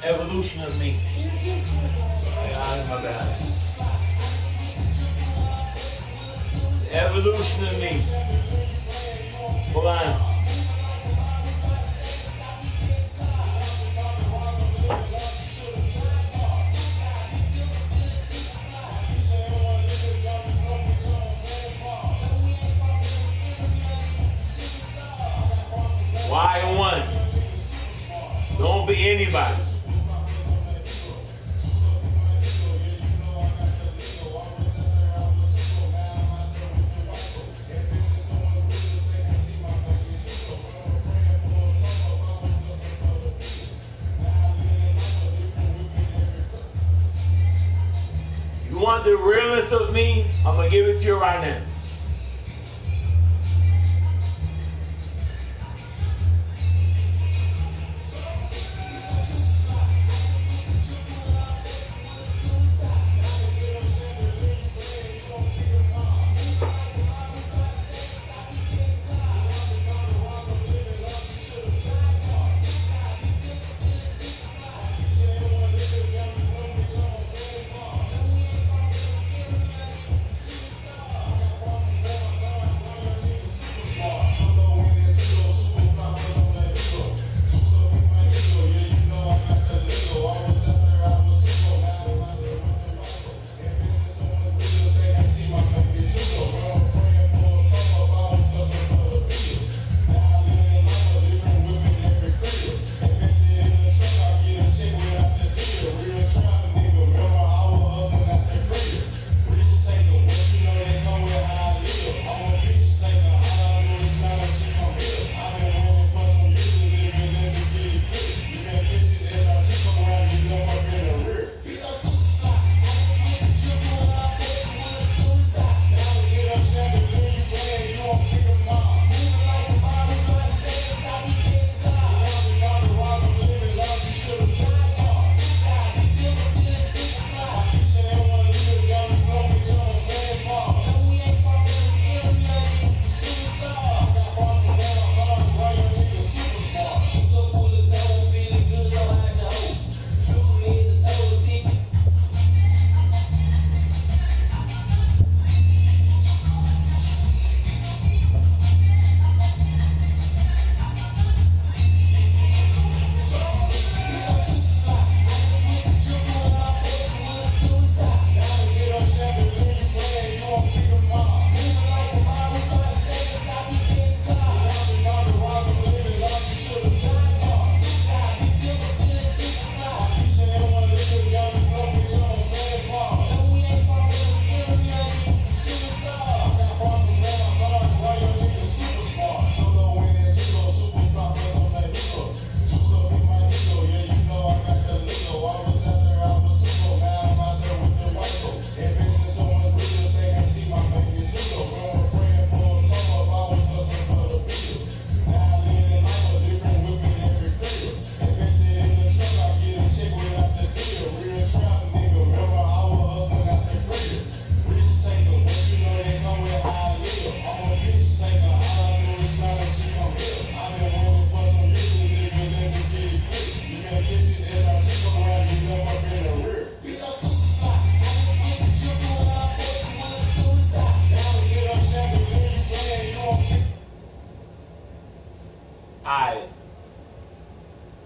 Evolution of me. Yeah, my bad. Evolution of me. Hold on. Why one? Don't be anybody. You want the realness of me? I'm going to give it to you right now.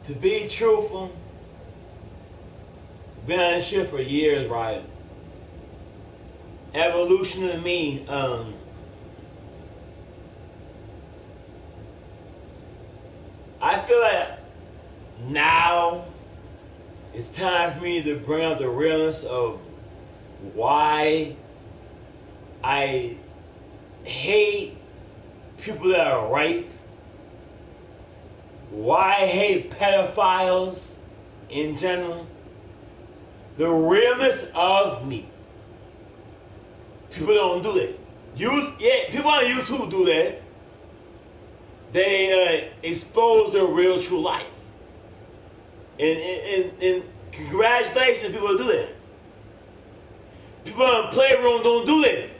To be truthful, been on this shit for years, right? Evolution of me, I feel like now it's time for me to bring out the realness of why I hate people that are rape, why I hate pedophiles in general. The realness of me. People don't do that. People on YouTube do that. They expose their real true life. And congratulations, people who do that. People in the playroom don't do that.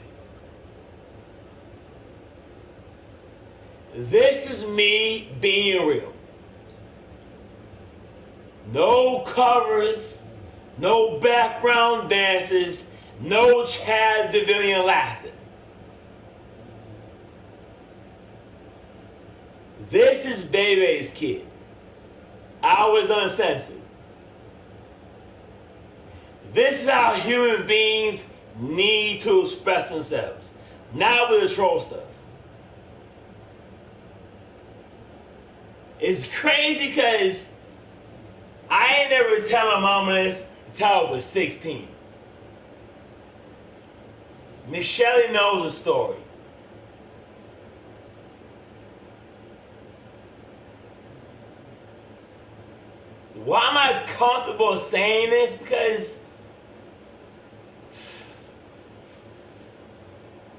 This is me being real. No covers, no background dancers, no Chad Devilian laughing. This is Bebe's kid. I was uncensored. This is how human beings need to express themselves. Not with the troll stuff. It's crazy because I ain't never tell my mama this until I was 16. Miss Shelley knows the story. Why am I comfortable saying this? Because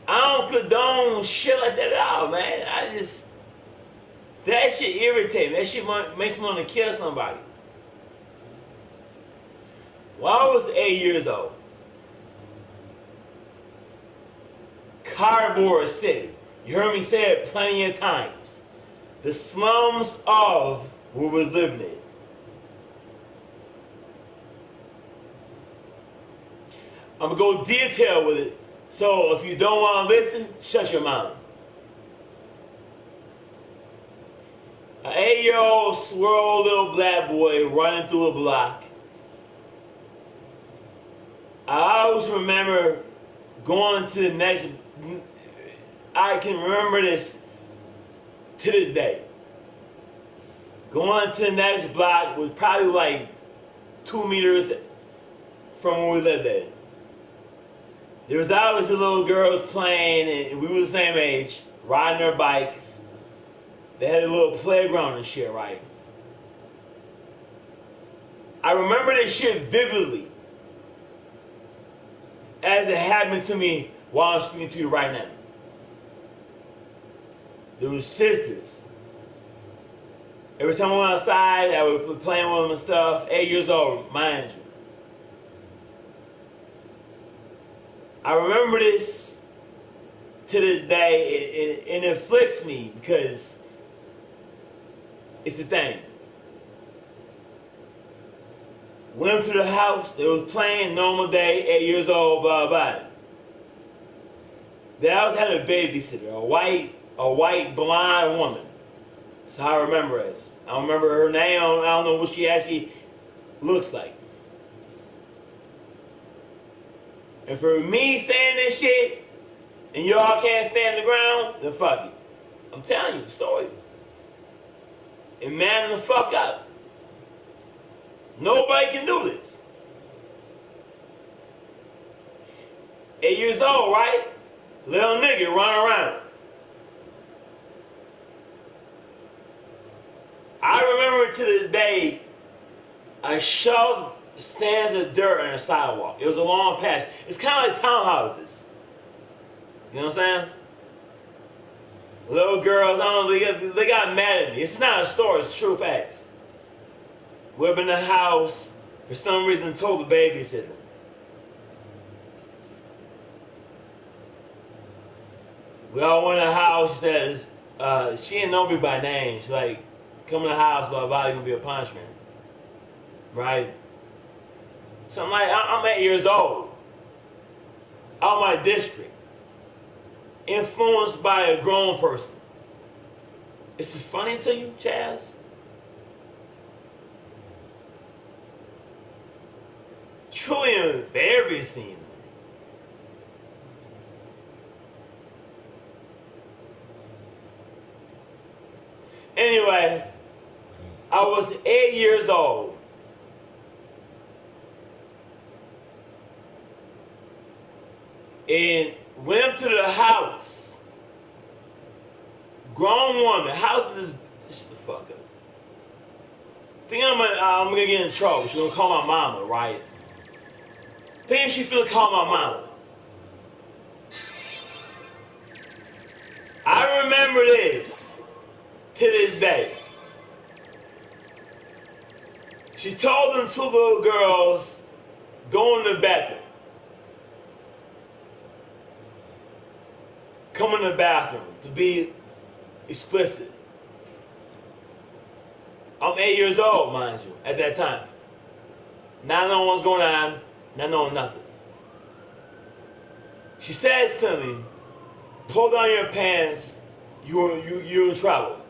I don't condone shit like that at all, man. That shit irritates me. That shit makes me want to kill somebody. When I was 8 years old, Cardboard City. You heard me say it plenty of times. The slums of where we was living in. I'm going to go detail with it. So if you don't want to listen, shut your mouth. An 8-year-old swirl little black boy running through a block. I always remember going to the next. I can remember this to this day. Going to the next block was probably like 2 meters from where we lived at. There was always little girls playing, and we were the same age, riding their bikes. They had a little playground and shit, right? I remember this shit vividly as it happened to me while I'm speaking to you right now. There was sisters. Every time I went outside, I would be playing with them and stuff. 8 years old, mind you. I remember this to this day, and it afflicts me because it's a thing. Went to the house, they was playing, normal day, 8 years old, blah, blah. They always had a babysitter, a white blonde woman. That's how I remember it. I don't remember her name, I don't know what she actually looks like. And for me saying this shit, and y'all can't stand the ground, then fuck it. I'm telling you the story. And man the fuck up. Nobody can do this. 8 years old, right? Little nigga running around. I remember to this day, I shoved stands of dirt on the sidewalk. It was a long patch. It's kind of like townhouses. You know what I'm saying? Little girls, I don't know, they got mad at me. It's not a story, it's true facts. We up in the house, for some reason told the babysitter. We all went in the house, she says, she didn't know me by name. She's like, come in the house, blah, blah, it's gonna be a punishment. Right? So I'm like, I'm 8 years old. Out of my district. Influenced by a grown person. Is this funny to you, Chaz? Truly embarrassing. Anyway, I was 8 years old. And went up to the house. Grown woman. House is shut the fuck up. Think I'm gonna get in trouble. She's gonna call my mama, right? Think she finna call my mama. I remember this to this day. She told them 2 little girls, go in the bathroom. Come in the bathroom, to be explicit. I'm 8 years old, mind you, at that time. Not knowing what's going on, not knowing nothing. She says to me, pull down your pants, you're in trouble.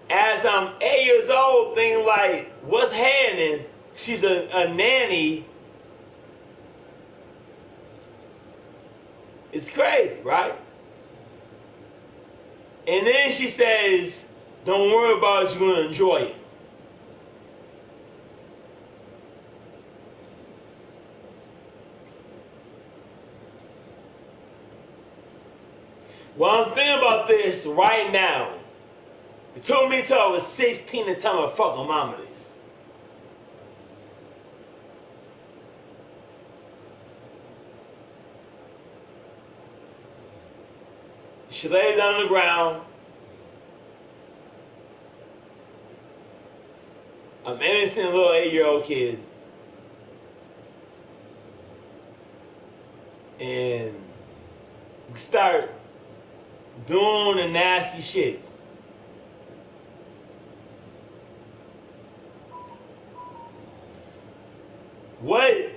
As I'm 8 years old, thinking like, what's happening? She's a nanny. It's crazy, right? And then she says, don't worry about it, you're going to enjoy it. Well, I'm thinking about this right now. It took me till I was 16 to tell my fucking mama this. She lays on the ground. I'm innocent little 8-year-old kid. And we start doing the nasty shit. What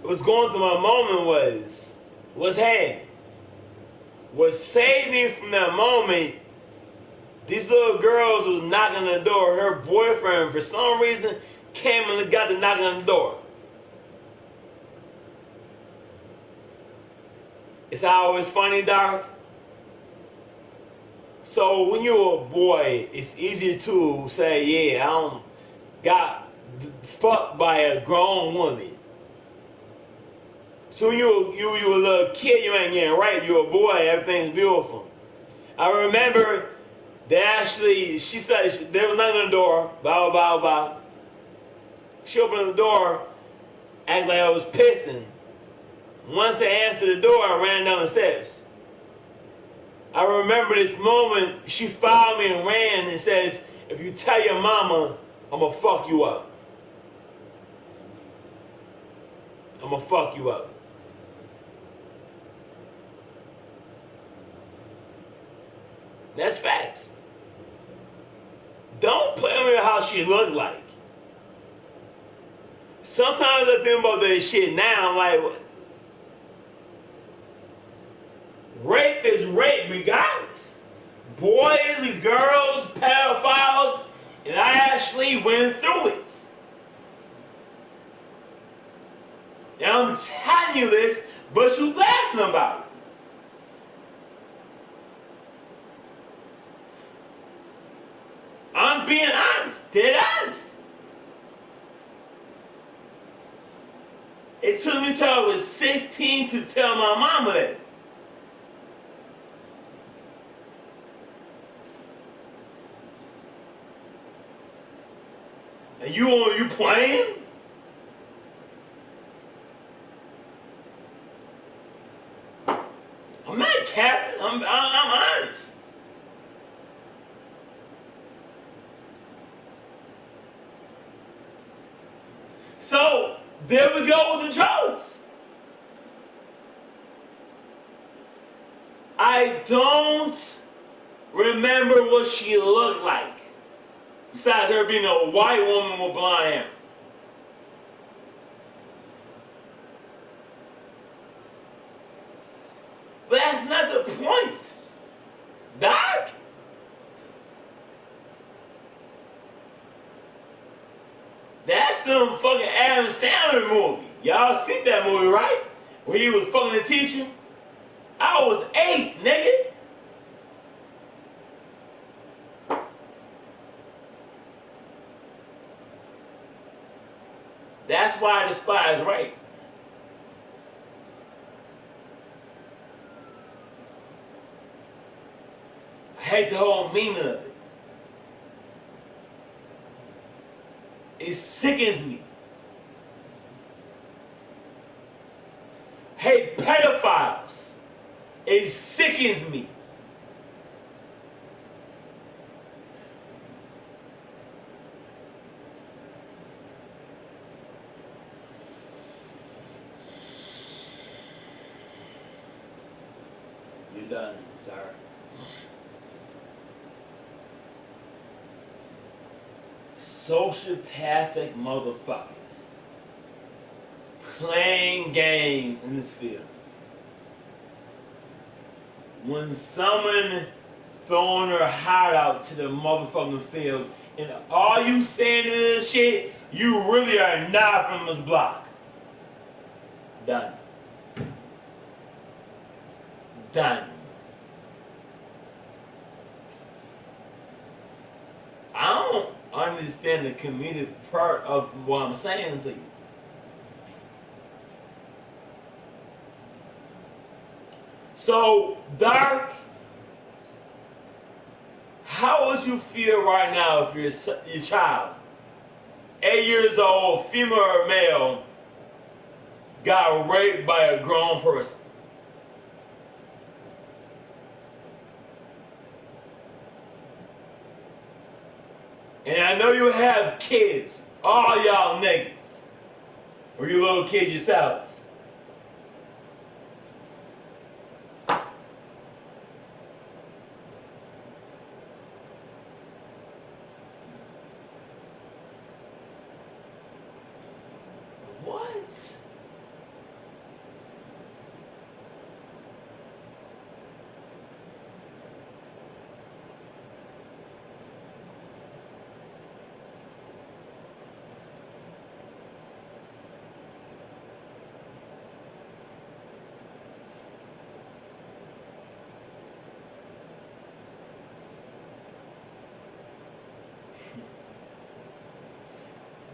was going through my moment was, what's happening? What saved me from that moment, these little girls was knocking on the door. Her boyfriend, for some reason, came and got to knocking on the door. It's always funny, Doc. So when you're a boy, it's easier to say, yeah, I don't got fucked by a grown woman. So when you a little kid, you ain't getting raped. You're a boy, everything's beautiful. I remember she said, they were knocking on the door, blah, blah, blah. She opened the door, acted like I was pissing. Once I answered the door, I ran down the steps. I remember this moment, she followed me and ran and says, if you tell your mama, I'm gonna fuck you up. I'm gonna fuck you up. That's facts. Don't play with how she looked like. Sometimes I think about this shit now, I'm like, what? Rape is rape regardless. Boys and girls, pedophiles, and I actually went through it. And I'm telling you this, but you laughing about it. I'm being honest, dead honest. It took me till I was 16 to tell my mama that. And you playing? I'm not capping. I'm honest. So there we go with the jokes. I don't remember what she looked like. Besides her being a white woman with blonde hair. But that's not the point, Doc. That's some fucking Adam Sandler movie. Y'all seen that movie, right? Where he was fucking the teacher? I was 8, nigga. That's why I despise rape. I hate the whole meaning of it. It sickens me. Hate pedophiles. It sickens me. You're done, sorry. sociopathic motherfuckers playing games in this field. When someone throwing her heart out to the motherfucking field, and all you saying to this shit, you really are not from this block. Done. Done. I don't understand the comedic part of what I'm saying to you. So, Dark, how would you feel right now if your child, 8 years old, female or male, got raped by a grown person? And I know you have kids, all y'all niggas, or you little kids yourselves. What?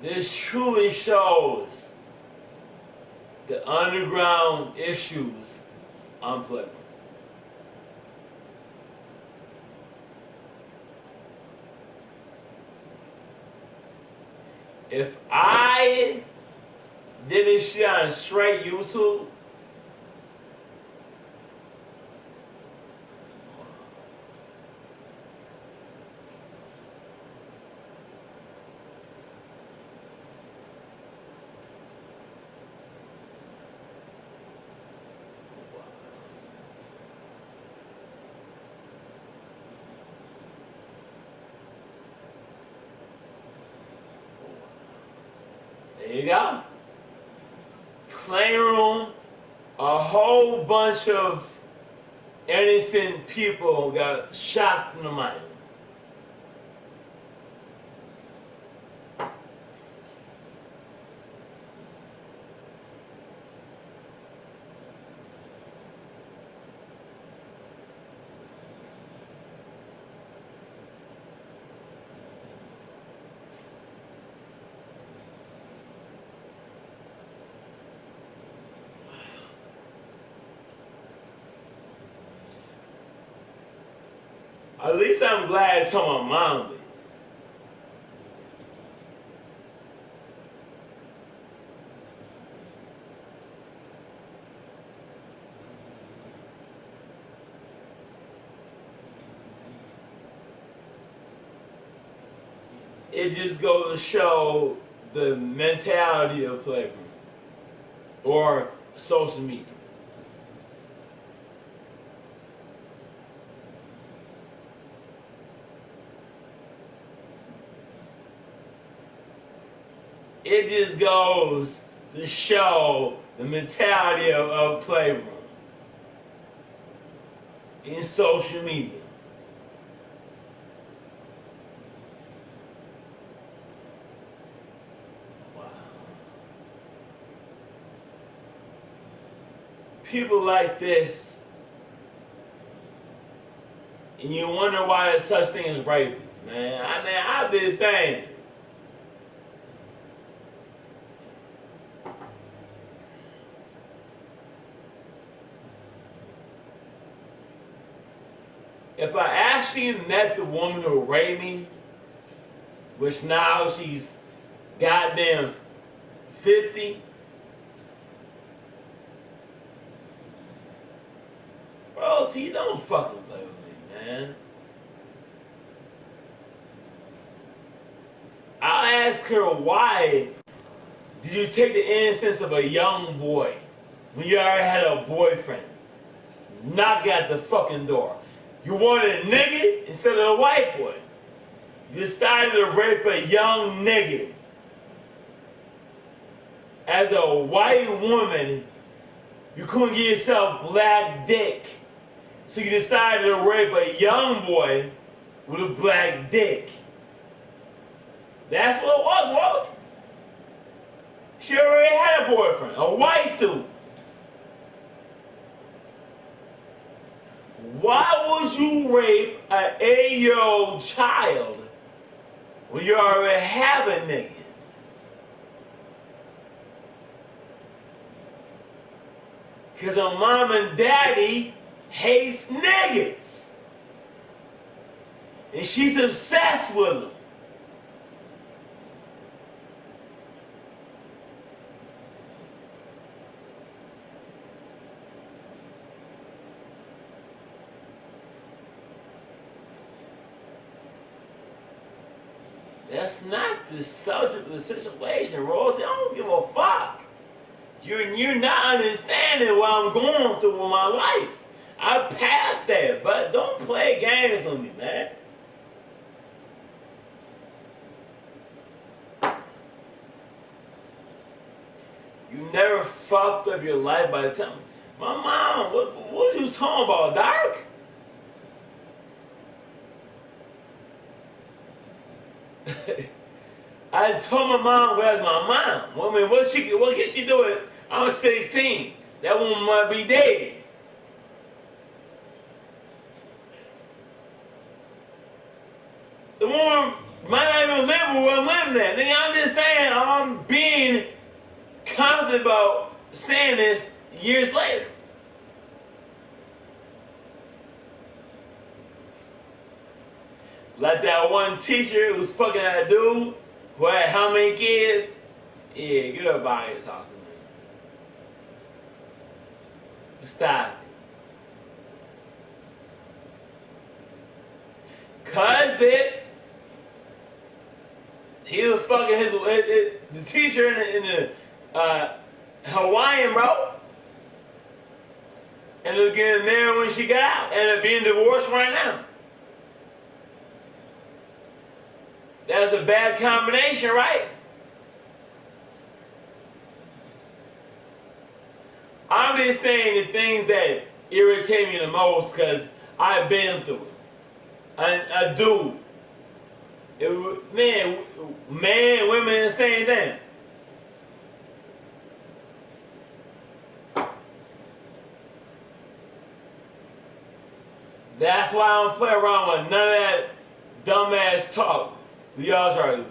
This truly shows the underground issues on Playboy. If I did this shit on straight YouTube, there you go. Playroom, a whole bunch of innocent people got shot in the mind. At least I'm glad it's on my mind. It just goes to show the mentality of Playboy or social media. It just goes to show the mentality of Playroom in social media. Wow. People like this, and you wonder why there's such thing as rapists, man. I did this thing. If I actually met the woman who raped me, which now she's goddamn 50, bro, T, don't fucking play with me, man. I'll ask her, why did you take the innocence of a young boy when you already had a boyfriend? Knock at the fucking door. You wanted a nigga instead of a white boy. You decided to rape a young nigga. As a white woman, you couldn't get yourself black dick. So you decided to rape a young boy with a black dick. That's what it was, Wally. She already had a boyfriend, a white dude. Why would you rape an 8-year-old child when you already have a nigga? Because her mom and daddy hates niggas. And she's obsessed with them. That's not the subject of the situation, Rose. I don't give a fuck. You're not understanding what I'm going through in my life. I passed that, but don't play games with me, man. You never fucked up your life by telling me, my mom, what are you talking about, Doc? I told my mom that's my mom. I mean, what can she do? I'm 16. That woman might be dead. The woman might not even live where I'm living at. Nigga, I'm just saying I'm being confident about saying this years later. Like that one teacher who was fucking that dude who had how many kids? Yeah, get up out here talking to me. Stop it. Cuz that he was fucking the teacher in the Hawaiian, bro. And was getting married when she got out. And they're being divorced right now. That's a bad combination, right? I'm just saying the things that irritate me the most because I've been through it. A dude. Man, women, the same thing. That's why I don't play around with none of that dumbass talk that y'all try to do.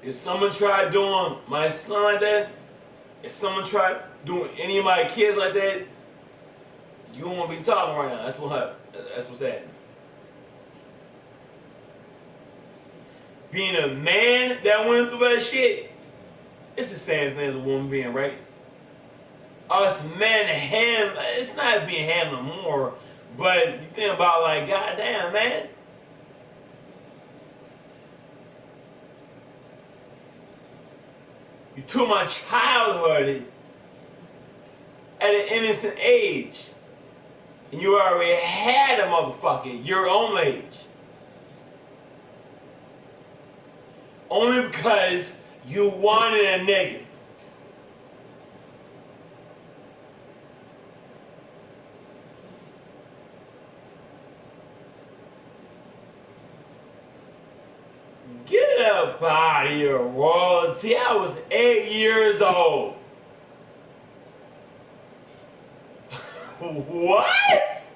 If someone tried doing my son like that, if someone tried doing any of my kids like that, you won't be talking right now. That's what's happening. Being a man that went through that shit, it's the same thing as a woman being raped. Us men it's not being handled more, but you think about like, goddamn, man. You took my childhood at an innocent age. And you already had a motherfucker your own age. Only because you wanted a nigga. Get up out of here, royalty. I was 8 years old. What?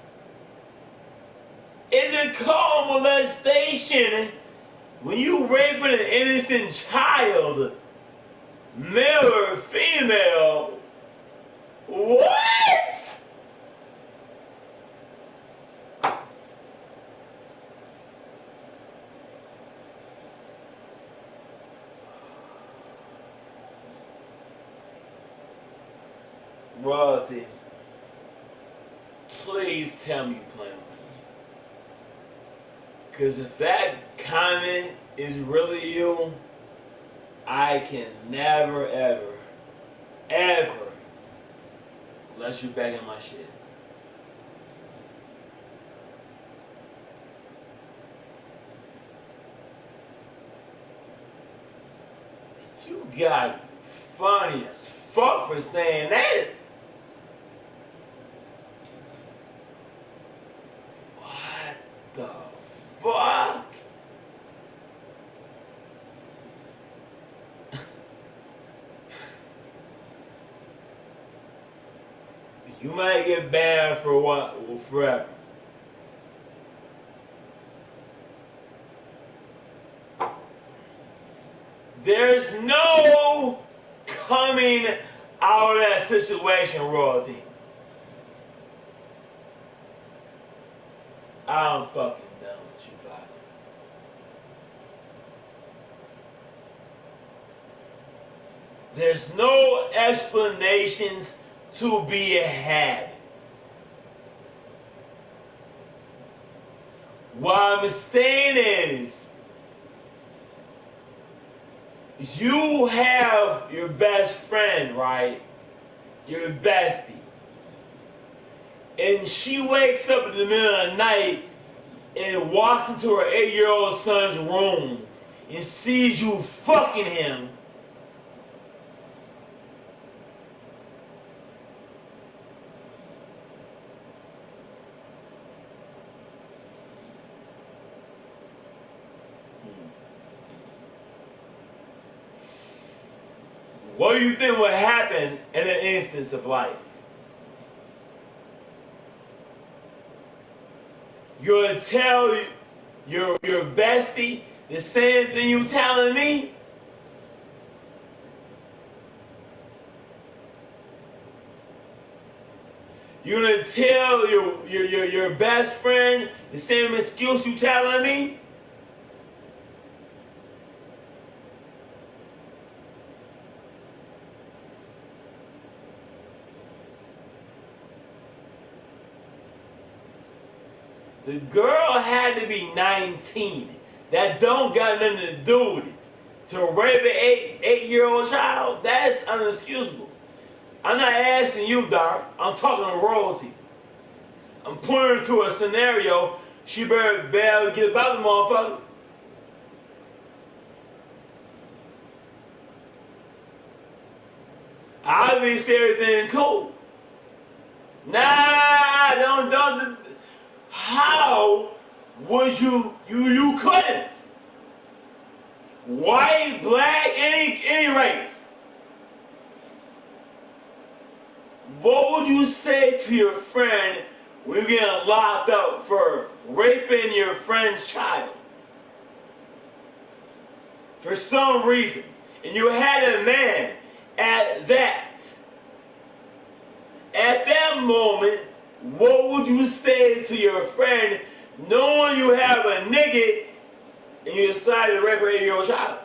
Is it called molestation when you raping an innocent child, male or female? What? Royalty, please tell me you're playing with me. Because if that comment is really you, I can never, ever, ever let you back in my shit. You got funny as fuck for saying that. What the fuck? You might get banned for what? Forever. There's no coming out of that situation, royalty. I'm fucking done with you, Bobby. There's no explanations to be had. What I'm saying is, you have your best friend, right? Your bestie. And she wakes up in the middle of the night and walks into her 8-year-old son's room and sees you fucking him. What do you think would happen in an instance of life? You're gonna tell your bestie the same thing you telling me? You're gonna tell your best friend the same excuse you telling me? The girl had to be 19. That don't got nothing to do with it. To rape an 8-year-old child, that's unexcusable. I'm not asking you, Doc. I'm talking to royalty. I'm putting her to a scenario. She better be able to get about the motherfucker. Obviously, everything cool. Nah, don't. How would you couldn't? White, black, any race. What would you say to your friend when you get locked up for raping your friend's child? For some reason. And you had a man at that. At that moment, what would you say to your friend knowing you have a nigga and you decide to rape an 8-year-old child?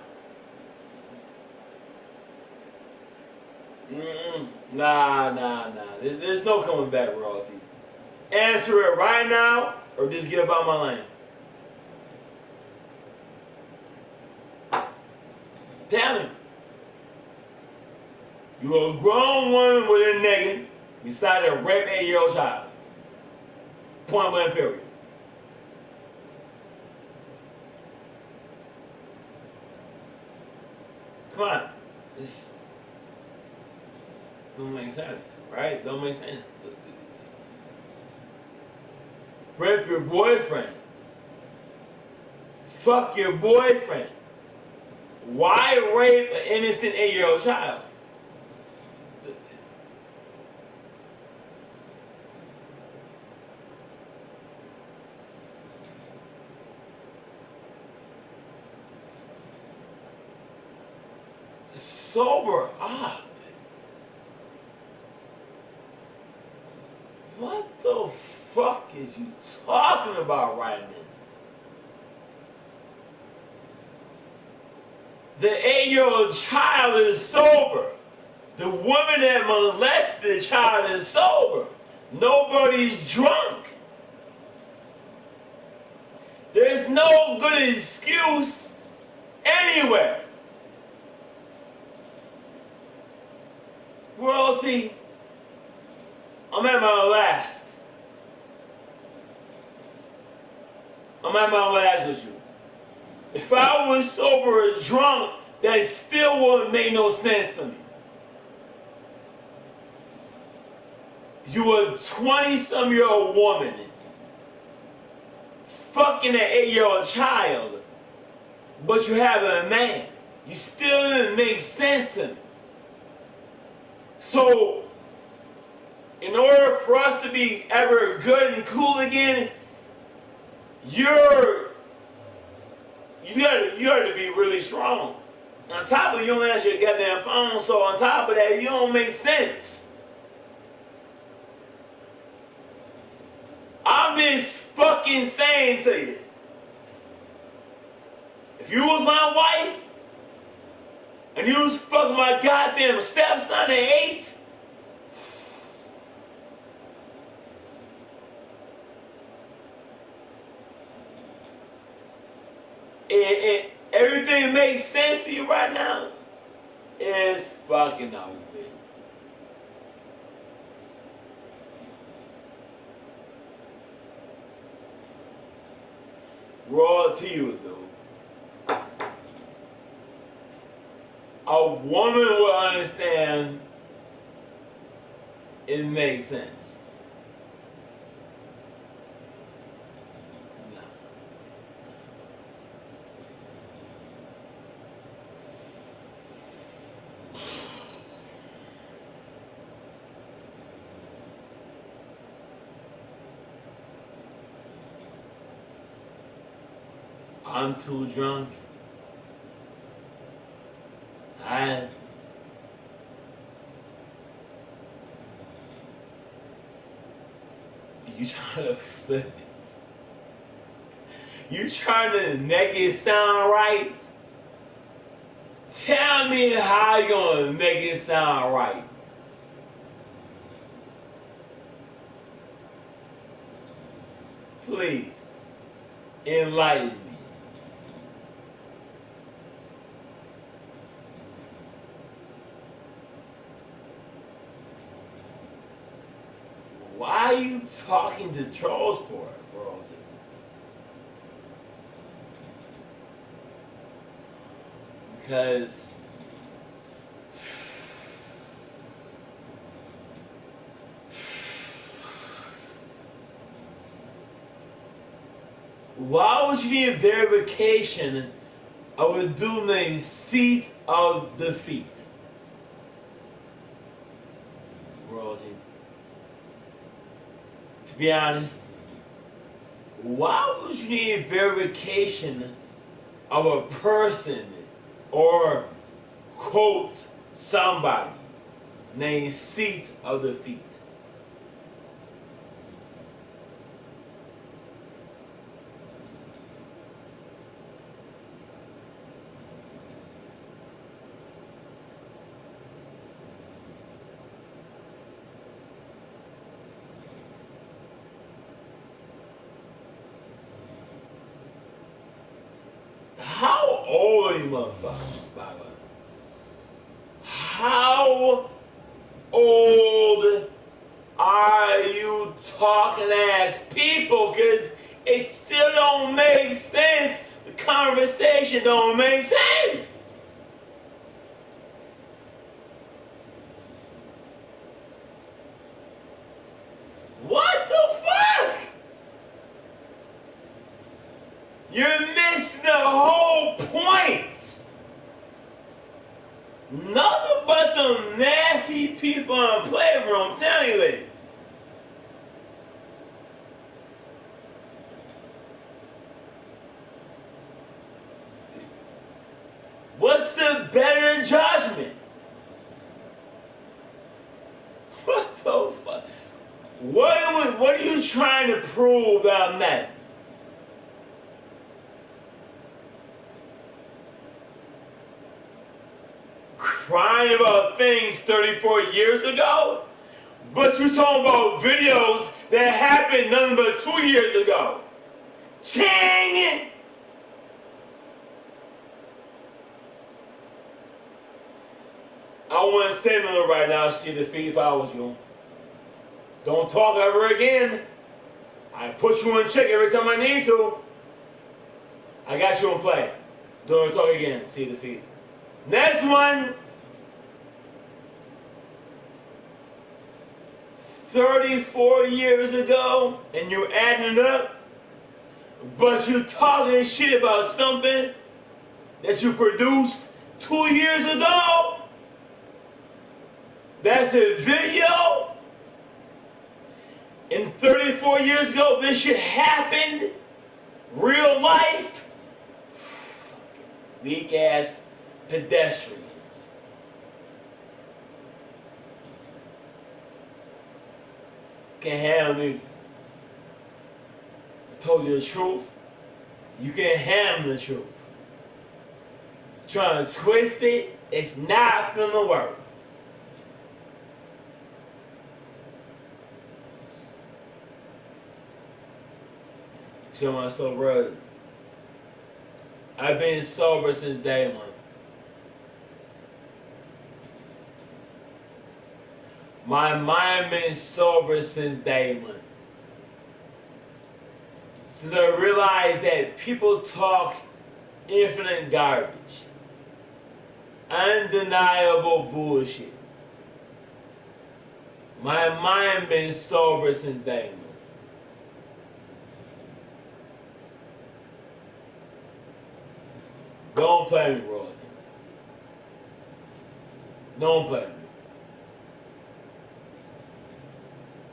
Nah. There's no coming back, royalty. Answer it right now or just get about my lane. Tell him. You're a grown woman with a nigga, decided to rape an 8-year-old child. Point blank, period. Come on. This don't make sense, right? Don't make sense. Rape your boyfriend. Fuck your boyfriend. Why rape an innocent 8-year-old child? Sober up. What the fuck is you talking about right now? The 8-year-old child is sober. The woman that molested the child is sober. Nobody's drunk. There's no good excuse anywhere. Royalty, I'm at my last. I'm at my last with you. If I was sober or drunk, that still wouldn't make no sense to me. You a 20-some-year-old woman fucking an 8-year-old child, but you have a man. You still didn't make sense to me. So, in order for us to be ever good and cool again, you gotta be really strong. On top of it, you don't answer your goddamn phone, so on top of that, you don't make sense. I'm just fucking saying to you. If you was my wife, and you was fucking my goddamn stepson at 8, everything makes sense to you right now is fucking out there. Raw to you, dude. A woman will understand it makes sense. I'm too drunk. You trying to flip it. You trying to make it sound right? Tell me how you gonna make it sound right. Please, enlighten me. Why are you talking to trolls for, bro? Because why would you need verification of a dude named Seat of Defeat? Royalty. To be honest, why would you need verification of a person or quote somebody named Seat of Defeat? How old are you motherfuckers, by the way? How old are you talking as people? Because it still don't make sense. The conversation don't make sense. What the fuck? You're missing the whole point. Nothing but some nasty people in the playroom, I'm telling you that. What's the better judgment? What the fuck? What are you trying to prove that I'm not? Crying about things 34 years ago? But you're talking about videos that happened nothing but 2 years ago. Chang! I wouldn't say nothing right now, see the feed if I was you. Don't talk ever again. I put you in check every time I need to. I got you in play. Don't talk again, see the feed. Next one, 34 years ago, and you're adding it up, but you're talking shit about something that you produced 2 years ago. That's a video. And 34 years ago, this shit happened. Real life. Weak ass pedestrians. Can't handle me. I told you the truth. You can't handle the truth. Trying to twist it, it's not gonna work. So my soul brother, I've been sober since day one. My mind been sober since day one. Since I realized that people talk infinite garbage. Undeniable bullshit. My mind been sober since day one. Don't play me, royalty. Don't play me.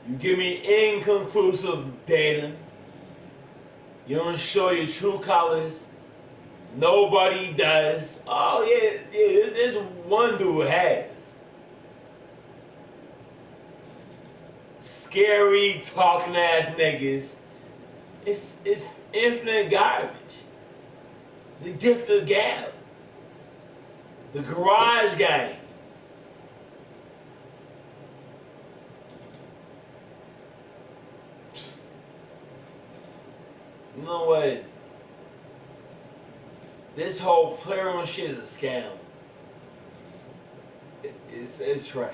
You give me inconclusive data. You don't show your true colors. Nobody does. Oh yeah, this one dude has. Scary talking ass niggas. It's infinite garbage. The gift of gab. The garage gang. You know what? This whole player on shit is a scam. It's trash.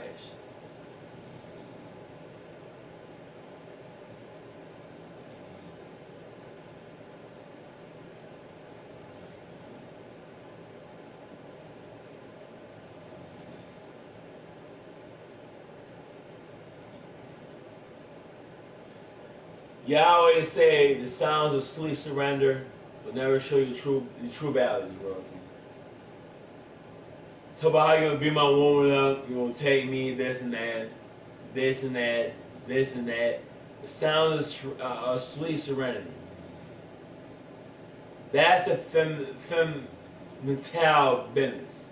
You always say the sounds of sweet surrender will never show you the true values, royalty. Talk about how you're gonna be my woman up, you're gonna take me, this and that, this and that, this and that. The sound of sweet serenity. That's the mental business.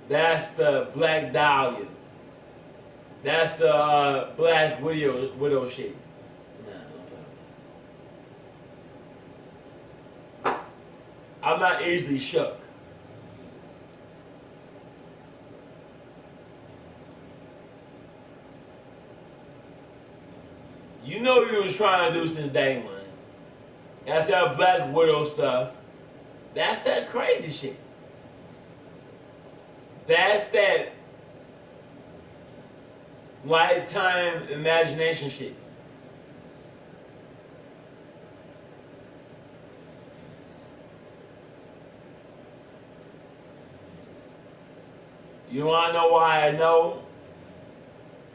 That's the Black Dahlia. That's the Black Widow shit. I'm not easily shook. You know what you was trying to do since day one. That's that Black Widow stuff. That's that crazy shit. That's that lifetime imagination shit. You wanna know why I know?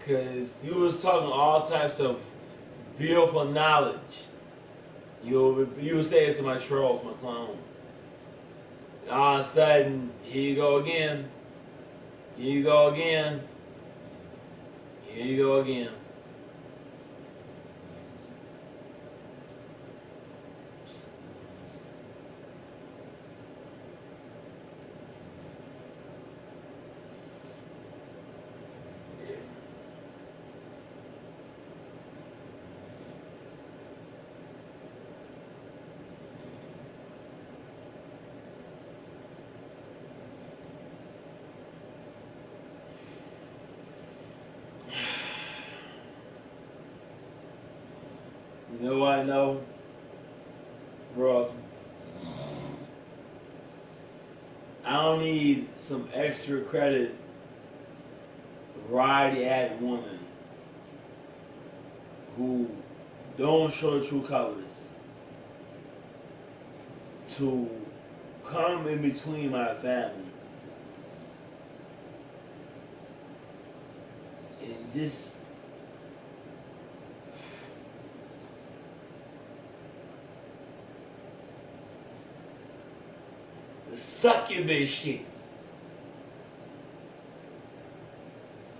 Cause you was talking all types of beautiful knowledge. You would say it's my trolls, my clone. And all of a sudden, here you go again. Here you go again. Here you go again. You know what I know? Royalty. I don't need some extra credit variety act woman who don't show true colors to come in between my family Just the succubus shit.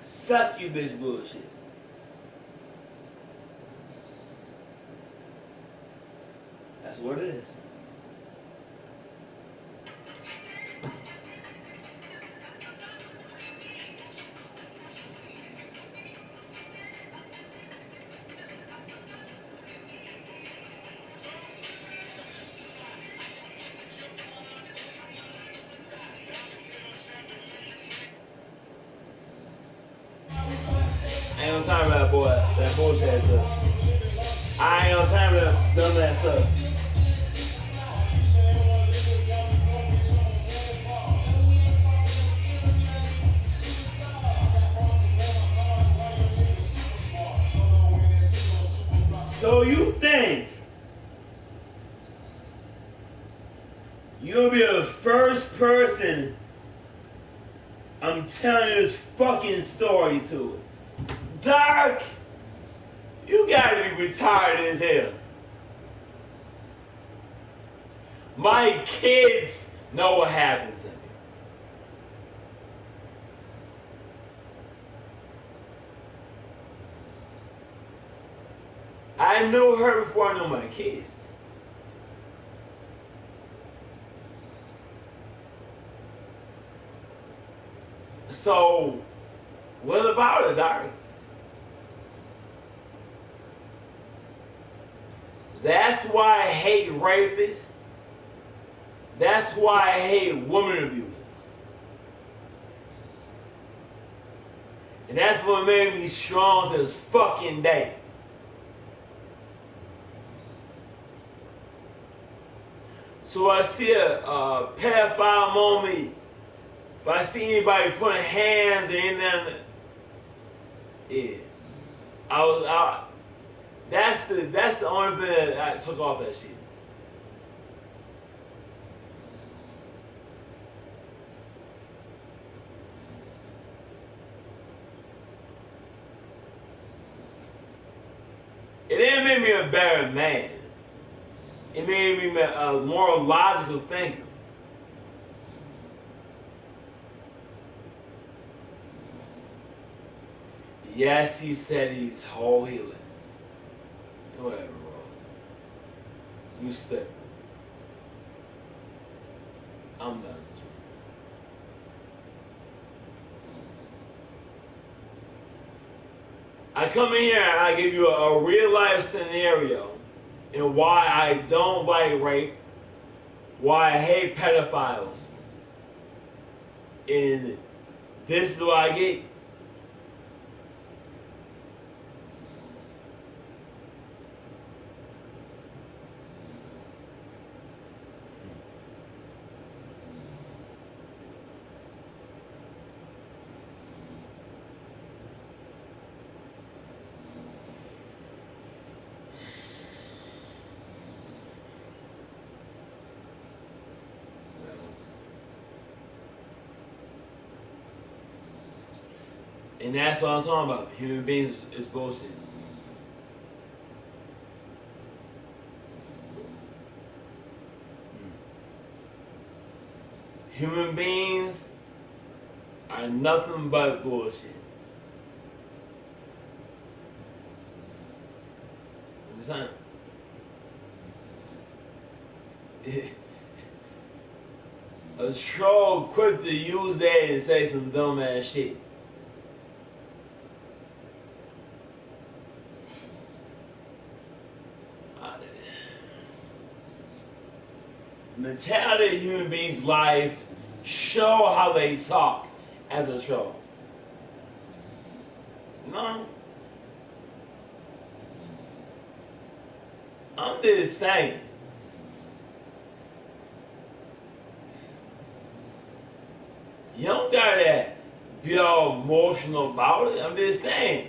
Succubus bullshit. That's what it is. I ain't on time for that boy, that bullshit stuff. I ain't on time for that dumbass stuff. So you think you'll be the first person I'm telling this fucking story to? Dark, you gotta be retarded as hell. My kids know what happens to me. I knew her before I knew my kids. So, what about it, Dark? That's why I hate rapists. That's why I hate women abusers. And that's what made me strong to this fucking day. So I see a pedophile moment. If I see anybody putting hands or anything, yeah, that's the only thing that I took off that shit. It didn't make me a better man. It made me a more logical thinker. Yes, he said he's whole healing. Whatever, bro. You step. I'm done. I come in here and I give you a real life scenario and why I don't like rape, why I hate pedophiles. And this is what I get. And that's what I'm talking about. Human beings is bullshit. Human beings are nothing but bullshit. Understand? A troll quick to use that and say some dumb ass shit. Mentality of human beings' life show how they talk as a troll. No. I'm just saying. You don't gotta be all emotional about it. I'm just saying.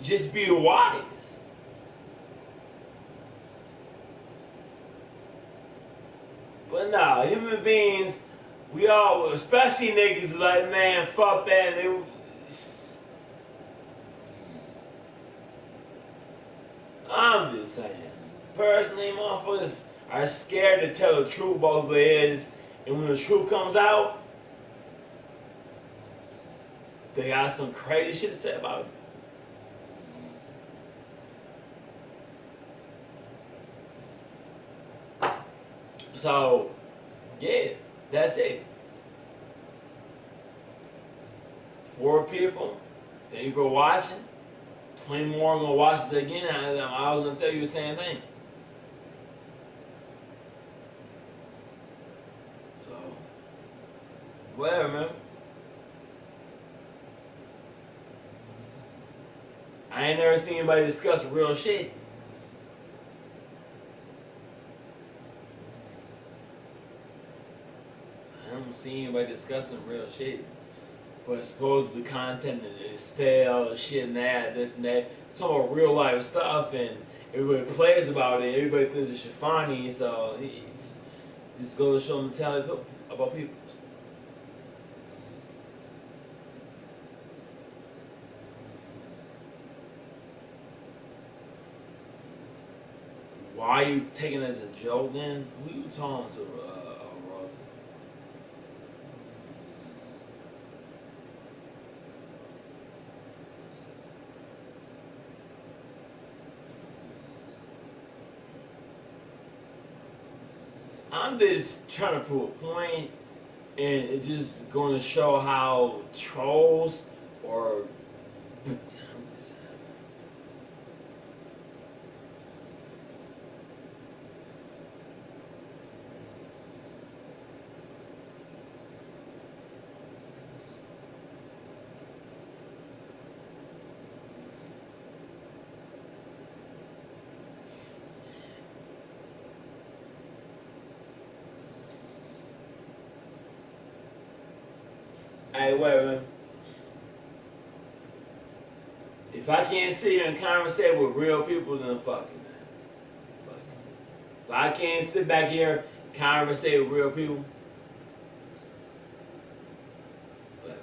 Just be wise. But nah, human beings, we all, especially niggas, like, man, fuck that. I'm just saying. Personally, motherfuckers are scared to tell the truth about who it is, and when the truth comes out, they got some crazy shit to say about it. So, yeah, that's it. 4 people, that you were watching, 20 more are gonna watch it again. I was gonna tell you the same thing. So, whatever, man. I ain't never seen anybody discuss real shit. I haven't seen anybody discussing real shit. But supposedly content is stale, shit and that, this and that. Talking about real life stuff, and everybody plays about it. Everybody thinks it's shit funny, so it's just goes to show them tell it about people. Why are you taking it as a joke then? Who you talking to, Ross? I'm just trying to prove a point, and it's just going to show how trolls or hey, wait. If I can't sit here and conversate with real people, then fuck it, man. Fuck it. If I can't sit back here and conversate with real people, fuck it.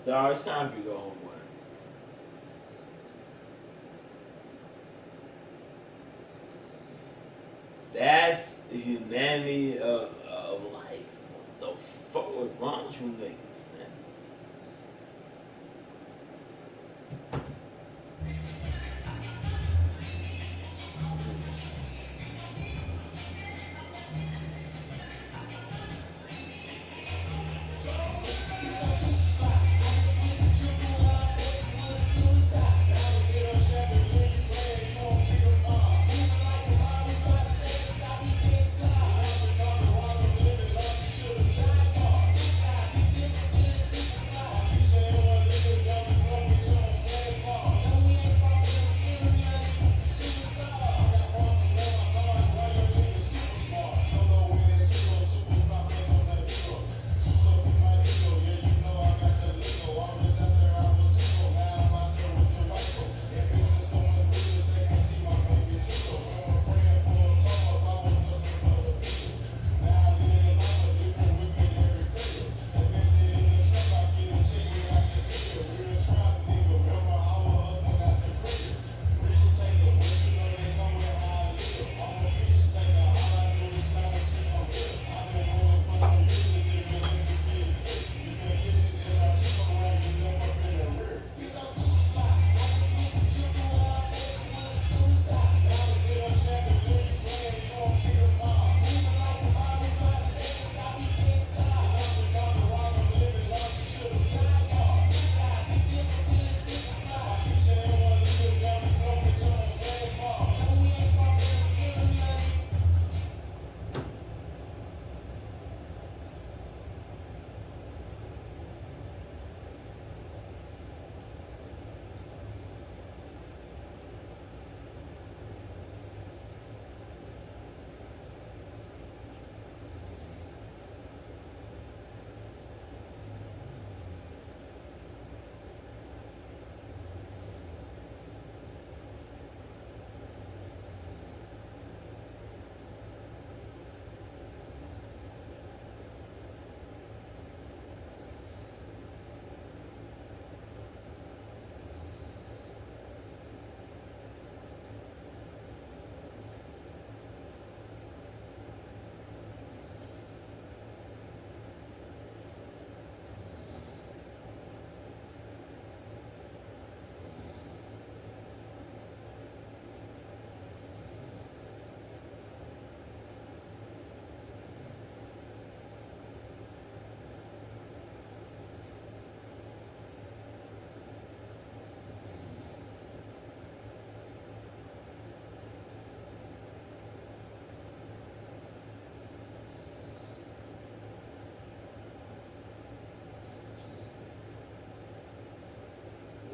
Dog, it's time for you to go home, boy. That's the humanity of life. What the fuck was wrong with you niggas, man?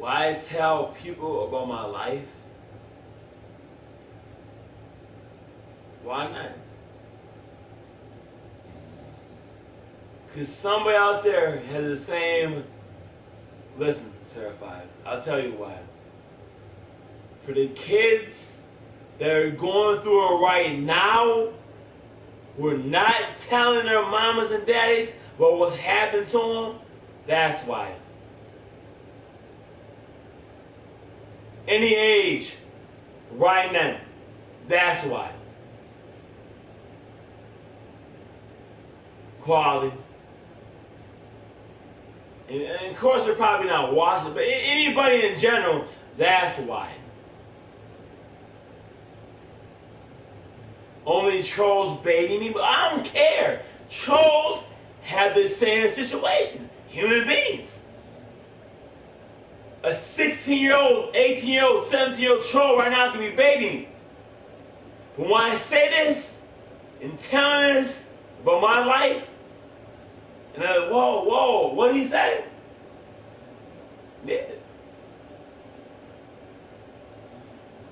why I tell people about my life? Why not? Because somebody out there has the same. Listen, Certified, I'll tell you why. For the kids that are going through it right now, we're not telling their mamas and daddies about what's happened to them. That's why. Any age, right now. That's why. Quality. And of course, they're probably not watching, but anybody in general, that's why. Only trolls baiting me, but I don't care. Trolls have the same situation. Human beings. A 16-year-old, 18-year-old, 17-year-old troll right now can be baiting me. But when I say this and telling this about my life, and they're like, whoa, what did he say?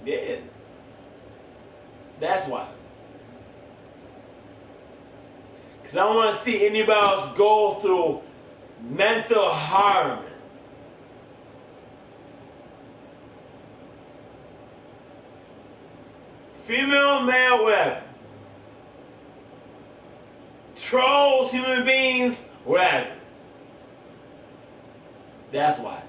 Yeah. That's why. Because I don't want to see anybody else go through mental harm. Female, male, whatever. Trolls, human beings, whatever. That's why.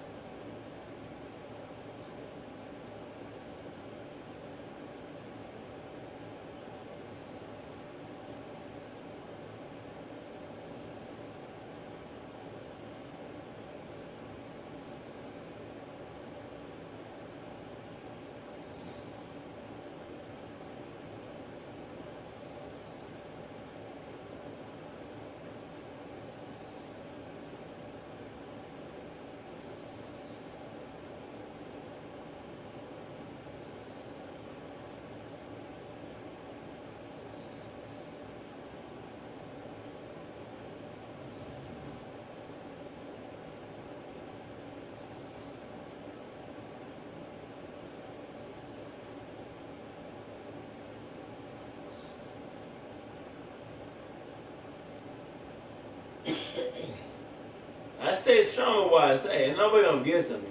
I stay strong with what I say, and nobody don't get to me.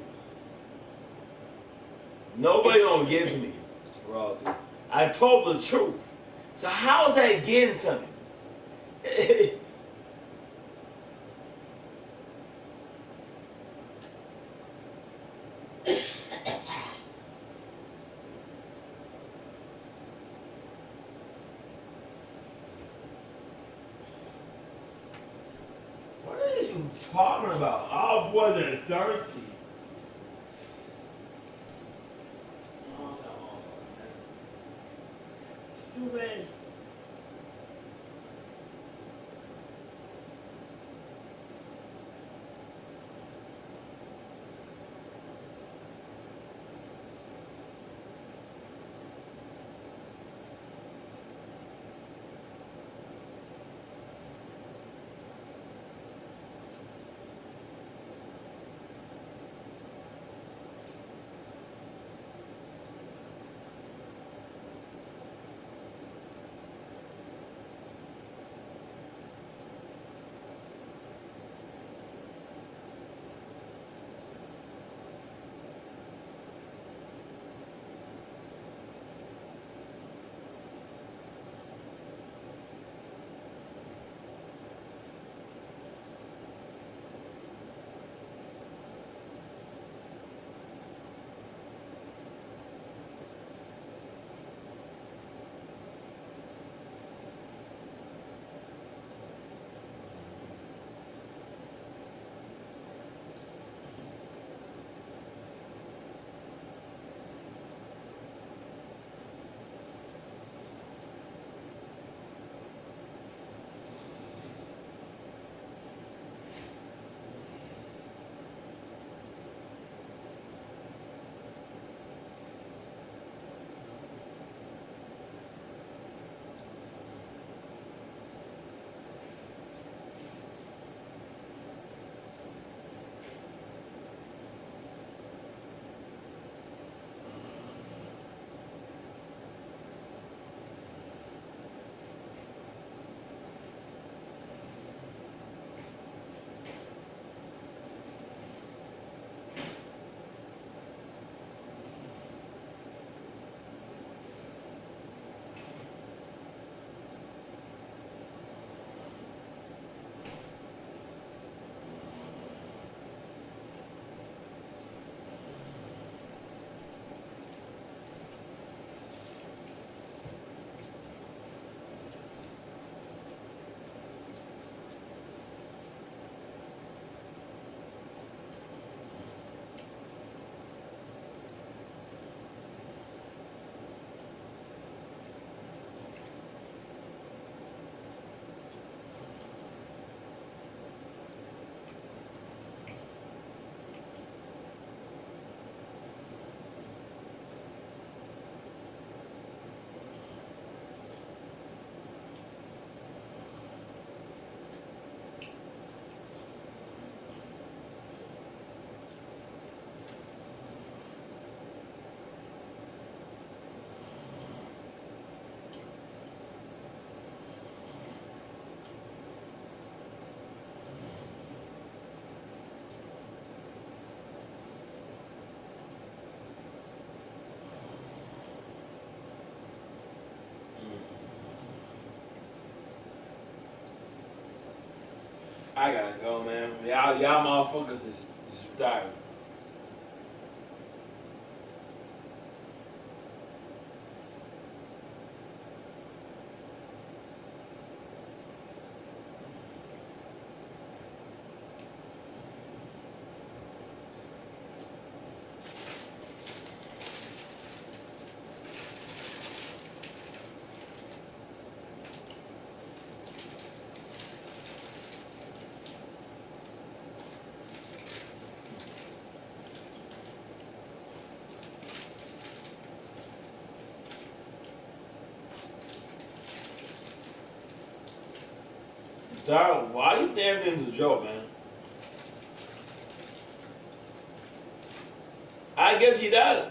Nobody don't get to me, royalty. I told the truth. So how is that getting to me? What are you talking about? All boys are thirsty. Oh, no. Too bad. I gotta go, man. Y'all motherfuckers is retired. Dog, why do you think everything's a joke, man? I guess he does.